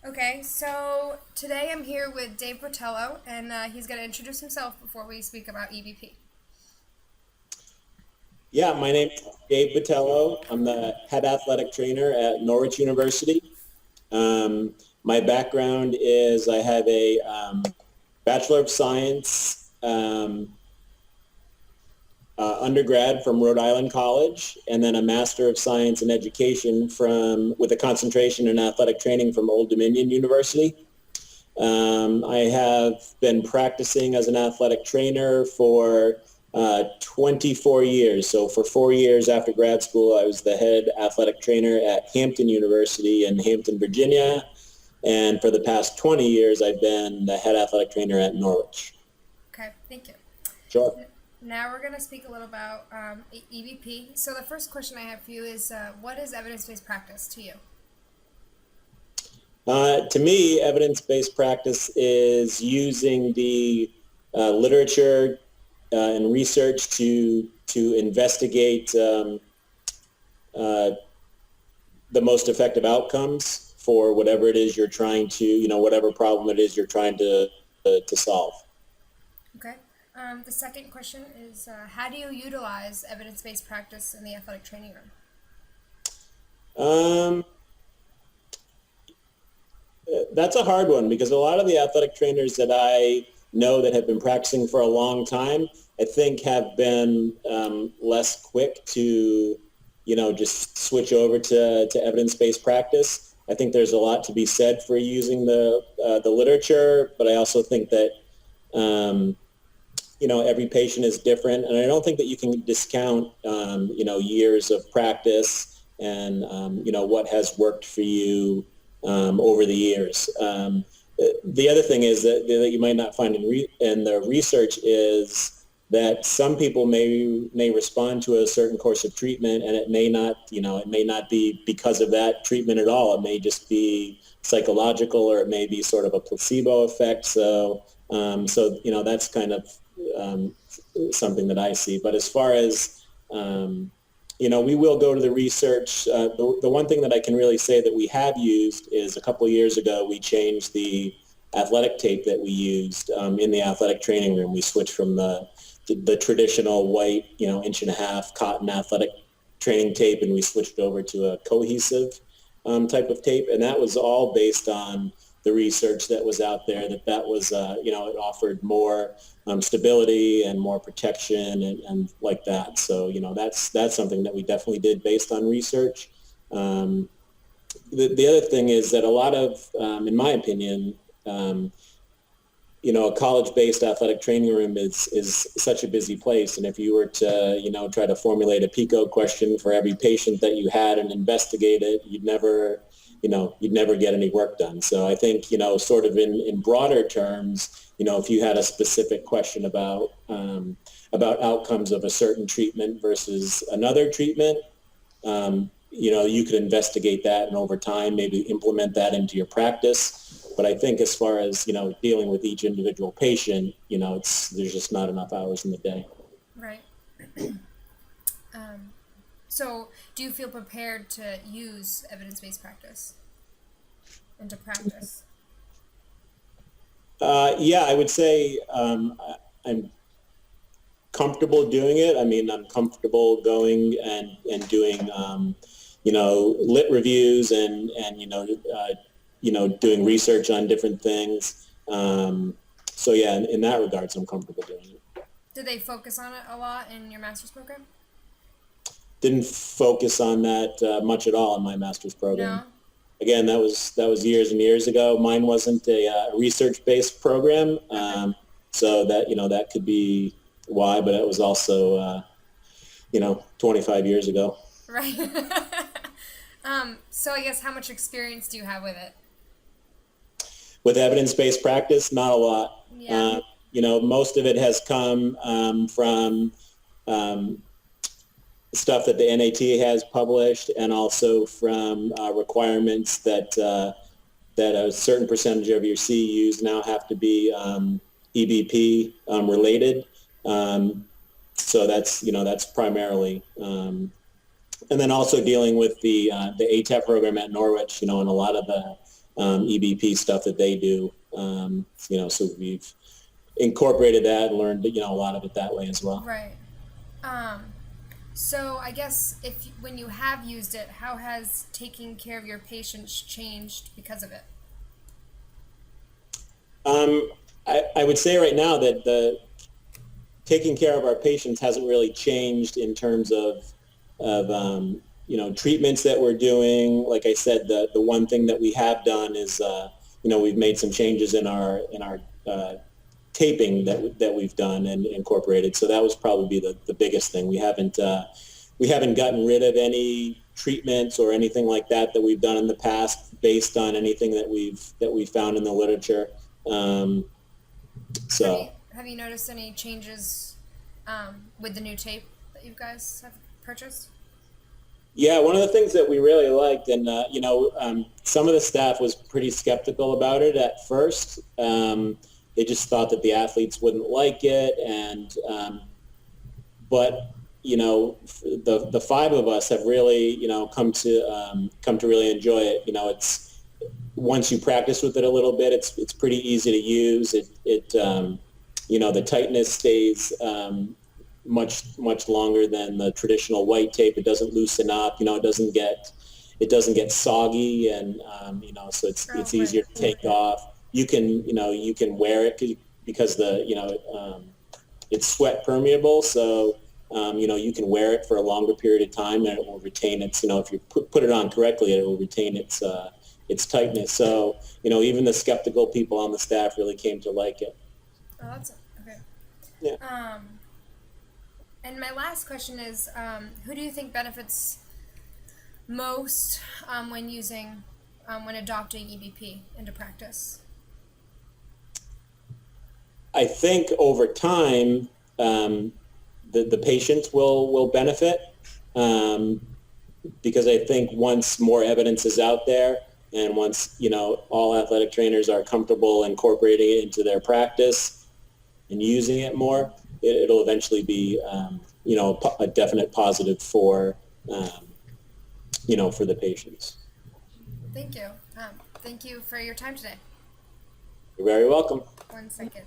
Okay, so today I'm here with Dave Botelho, and he's going to introduce himself before we speak about EBP. Yeah, my name is Dave Botelho. I'm the head athletic trainer at Norwich University. My background is I have a Bachelor of Science undergrad from Rhode Island College, and then a Master of Science in Education with a concentration in athletic training from Old Dominion University. I have been practicing as an athletic trainer for 24 years. So for 4 years after grad school, I was the head athletic trainer at Hampton University in Hampton, Virginia. And for the past 20 years, I've been the head athletic trainer at Norwich. Okay, thank you. Sure. Now we're going to speak a little about EBP. So the first question I have for you is, what is evidence-based practice to you? To me, evidence-based practice is using the literature and research to investigate uh, the most effective outcomes for whatever it is you're trying to, whatever problem it is you're trying to solve. Okay. The second question is, how do you utilize evidence-based practice in the athletic training room? Um, that's a hard one because a lot of the athletic trainers that I know that have been practicing for a long time, I think have been less quick to, just switch over to evidence-based practice. I think there's a lot to be said for using the literature, but I also think that um, every patient is different, and I don't think that you can discount years of practice and what has worked for you over the years. The other thing is that you might not find in the research is that some people may respond to a certain course of treatment, and it may not be because of that treatment at all. It may just be psychological, or it may be sort of a placebo effect. So that's kind of um, something that I see. But as far as we will go to the research. The one thing that I can really say that we have used is a couple of years ago we changed the athletic tape that we used in the athletic training room. We switched from the traditional white, inch and a half cotton athletic training tape, and we switched over to a cohesive type of tape, and that was all based on the research that was out there. That was, it offered more stability and more protection and like that. So, that's something that we definitely did based on research. Um, the other thing is that a lot of, in my opinion, a college-based athletic training room is such a busy place. And if you were to, try to formulate a PICO question for every patient that you had and investigate it, you'd never get any work done. So I think, sort of in broader terms, if you had a specific question about outcomes of a certain treatment versus another treatment, you could investigate that and over time maybe implement that into your practice. But I think as far as, dealing with each individual patient, there's just not enough hours in the day. Right. Um, so, do you feel prepared to use evidence-based practice and to practice? Yeah, I would say I'm comfortable doing it. I mean, I'm comfortable going and doing, lit reviews and doing research on different things. So yeah, in that regards, I'm comfortable doing it. Did they focus on it a lot in your master's program? Didn't focus on that much at all in my master's program. No. Again, that was years and years ago. Mine wasn't a research-based program, Okay. so that could be why. But it was also 25 years ago. Right. So I guess how much experience do you have with it? With evidence-based practice, not a lot. Yeah. Most of it has come from um, stuff that the NAT has published, and also from requirements that a certain percentage of your CEUs now have to be EBP related. So that's primarily, and then also dealing with the ATEP program at Norwich, and a lot of EBP stuff that they do. So we've incorporated that and learned, a lot of it that way as well. Right. So I guess when you have used it, how has taking care of your patients changed because of it? I would say right now that the taking care of our patients hasn't really changed in terms of treatments that we're doing. Like I said, the one thing that we have done is we've made some changes in our taping that we've done and incorporated. So that was probably the biggest thing. We haven't gotten rid of any treatments or anything like that we've done in the past based on anything that we've found in the literature. Have you noticed any changes with the new tape that you guys have purchased? Yeah, one of the things that we really liked, and some of the staff was pretty skeptical about it at first. They just thought that the athletes wouldn't like it, but the five of us have really come to really enjoy it. It's once you practice with it a little bit, it's pretty easy to use. The tightness stays much longer than the traditional white tape. It doesn't loosen up. It doesn't get soggy, and so it's easier to take off. You can wear it because it's sweat permeable, so you can wear it for a longer period of time, and it will retain its. If you put it on correctly, it will retain its tightness. So even the skeptical people on the staff really came to like it. Oh, that's okay. Yeah. And my last question is, who do you think benefits most when adopting EBP into practice? I think over time, the patient will benefit, because I think once more evidence is out there, and once all athletic trainers are comfortable incorporating it into their practice and using it more, it'll eventually be a definite positive for the patients. Thank you. Thank you for your time today. You're very welcome. 1 second.